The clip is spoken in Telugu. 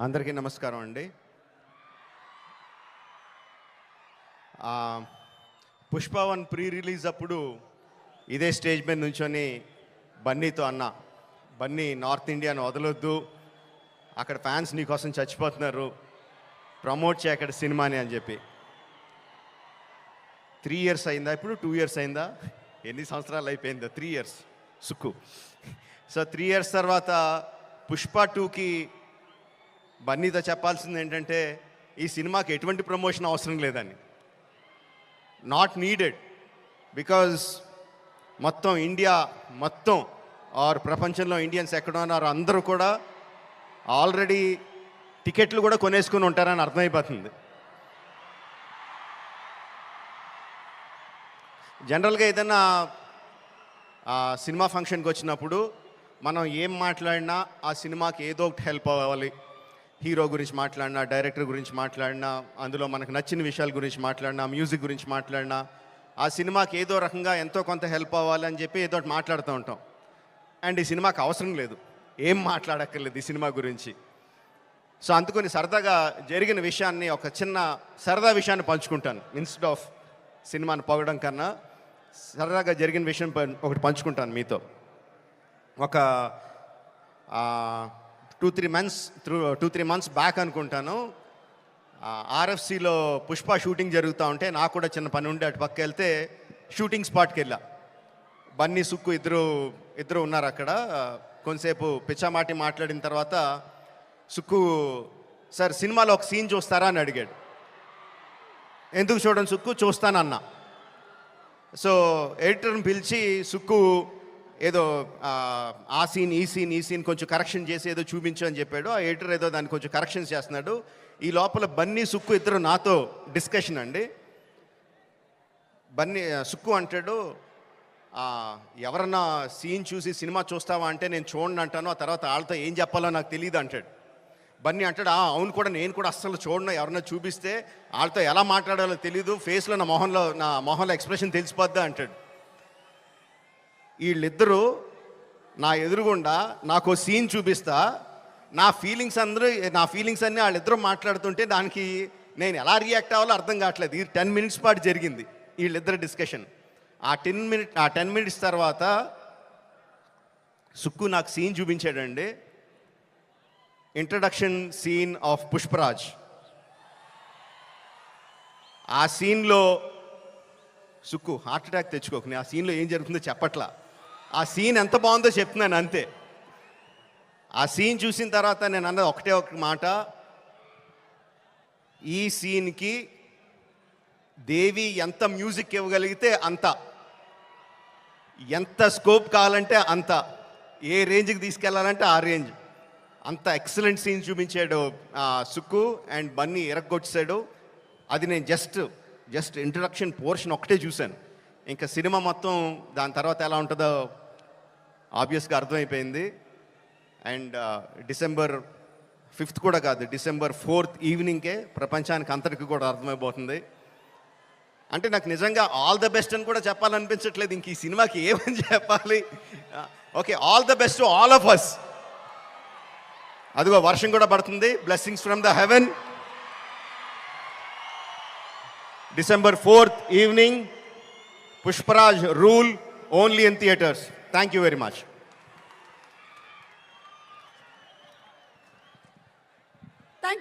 అందరికీ నమస్కారం అండి. పుష్ప 1 ప్రీ రిలీజ్ అప్పుడు ఇదే స్టేజ్ మీద నుంచొని బన్నీతో అన్న, బన్నీ నార్త్ ఇండియాను వదలొద్దు, అక్కడ ఫ్యాన్స్ నీకోసం చచ్చిపోతున్నారు, ప్రమోట్ చేయ అక్కడ సినిమాని అని చెప్పి. 3 years అయిందా, ఇప్పుడు 2 years అయిందా, ఎన్ని సంవత్సరాలు అయిపోయిందో? 3 years సుక్కు. సో 3 years తర్వాత పుష్ప 2కి బన్నీతో చెప్పాల్సింది ఏంటంటే, ఈ సినిమాకి ఎటువంటి ప్రమోషన్ అవసరం లేదని. నాట్ నీడెడ్, బికాజ్ మొత్తం ఇండియా మొత్తం ఆర్ ప్రపంచంలో ఇండియన్స్ ఎక్కడ ఉన్నారో అందరూ కూడా ఆల్రెడీ టికెట్లు కూడా కొనేసుకుని ఉంటారని అర్థమైపోతుంది. జనరల్గా ఏదైనా సినిమా ఫంక్షన్కి వచ్చినప్పుడు మనం ఏం మాట్లాడినా ఆ సినిమాకి ఏదో ఒకటి హెల్ప్ అవ్వాలి. హీరో గురించి మాట్లాడినా, డైరెక్టర్ గురించి మాట్లాడినా, అందులో మనకు నచ్చిన విషయాల గురించి మాట్లాడినా, మ్యూజిక్ గురించి మాట్లాడినా, ఆ సినిమాకి ఏదో రకంగా ఎంతో కొంత హెల్ప్ అవ్వాలని చెప్పి ఏదో ఒకటి మాట్లాడుతూ ఉంటాం. అండ్ ఈ సినిమాకి అవసరం లేదు, ఏం మాట్లాడక్కర్లేదు ఈ సినిమా గురించి. సో అందుకని సరదాగా జరిగిన విషయాన్ని, ఒక చిన్న సరదా విషయాన్ని పంచుకుంటాను. ఇన్స్టెడ్ ఆఫ్ సినిమాని పొగడం కన్నా సరదాగా జరిగిన విషయం ఒకటి పంచుకుంటాను మీతో. ఒక 2-3 months బ్యాక్ అనుకుంటాను, ఆర్ఎఫ్సిలో పుష్ప షూటింగ్ జరుగుతూ ఉంటే నాకు కూడా చిన్న పని ఉండి అటు పక్క వెళ్తే షూటింగ్ స్పాట్కి వెళ్ళా. బన్నీ, సుక్కు ఇద్దరు ఉన్నారు అక్కడ. కొంతసేపు పిచ్చామాటి మాట్లాడిన తర్వాత సుక్కు, సార్ సినిమాలో ఒక సీన్ చూస్తారా అని అడిగాడు. ఎందుకు చూడండి సుక్కు, చూస్తానన్నా. సో ఎడిటర్ని పిలిచి సుక్కు ఏదో ఆ సీన్ ఈ సీన్ కొంచెం కరెక్షన్ చేసి ఏదో చూపించు అని చెప్పాడు. ఆ ఎడిటర్ ఏదో దాన్ని కొంచెం కరెక్షన్స్ చేస్తున్నాడు. ఈ లోపల బన్నీ, సుక్కు ఇద్దరు నాతో డిస్కషన్ అండి. సుక్కు అంటాడు, ఎవరన్నా సీన్ చూసి సినిమా చూస్తావా అంటే నేను చూడండి అంటాను, ఆ తర్వాత వాళ్ళతో ఏం చెప్పాలో నాకు తెలియదు అంటాడు. బన్నీ అంటాడు, అవును కూడా, నేను కూడా అస్సలు చూడను, ఎవరన్నా చూపిస్తే వాళ్ళతో ఎలా మాట్లాడాలో తెలీదు, ఫేస్లో నా మొహంలో ఎక్స్ప్రెషన్ తెలిసిపోద్దా అంటాడు. వీళ్ళిద్దరూ నా ఎదురుగుండా నాకు సీన్ చూపిస్తా, నా ఫీలింగ్స్ అన్నీ వాళ్ళిద్దరూ మాట్లాడుతుంటే దానికి నేను ఎలా రియాక్ట్ అవ్వాలో అర్థం కావట్లేదు. ఈ 10 minutes పాటు జరిగింది వీళ్ళిద్దరు డిస్కషన్. ఆ 10 minutes తర్వాత సుక్కు నాకు సీన్ చూపించాడండి. Introduction scene of Pushparaj. ఆ సీన్లో సుక్కు హార్ట్ అటాక్ తెచ్చుకోకు, ఆ సీన్లో ఏం జరుగుతుందో చెప్పట్లా, ఆ సీన్ ఎంత బాగుందో చెప్తున్నాను అంతే. ఆ సీన్ చూసిన తర్వాత నేను అన్నది ఒకటే ఒక మాట, ఈ సీన్కి దేవి ఎంత మ్యూజిక్ ఇవ్వగలిగితే అంత, ఎంత స్కోప్ కావాలంటే అంత, ఏ రేంజ్కి తీసుకెళ్లాలంటే ఆ రేంజ్, అంత ఎక్సలెంట్ సీన్ చూపించాడు సుక్కు. అండ్ బన్నీ ఎరగొచ్చాడు. అది నేను జస్ట్ ఇంట్రడక్షన్ పోర్షన్ ఒకటే చూశాను. ఇంకా సినిమా మొత్తం దాని తర్వాత ఎలా ఉంటుందో ఆబ్వియస్గా అర్థమైపోయింది. అండ్ December 5th కూడా కాదు, December 4th ఈవినింగ్కే ప్రపంచానికి అంతటికి కూడా అర్థమైపోతుంది. అంటే నాకు నిజంగా ఆల్ ద బెస్ట్ అని కూడా చెప్పాలనిపించట్లేదు, ఇంక ఈ సినిమాకి ఏమని చెప్పాలి. Okay, all the best to all of us. అదిగో వర్షం కూడా పడుతుంది, blessings from the heaven. December 4th evening, Pushparaj Rule, only in theaters. Thank you very much.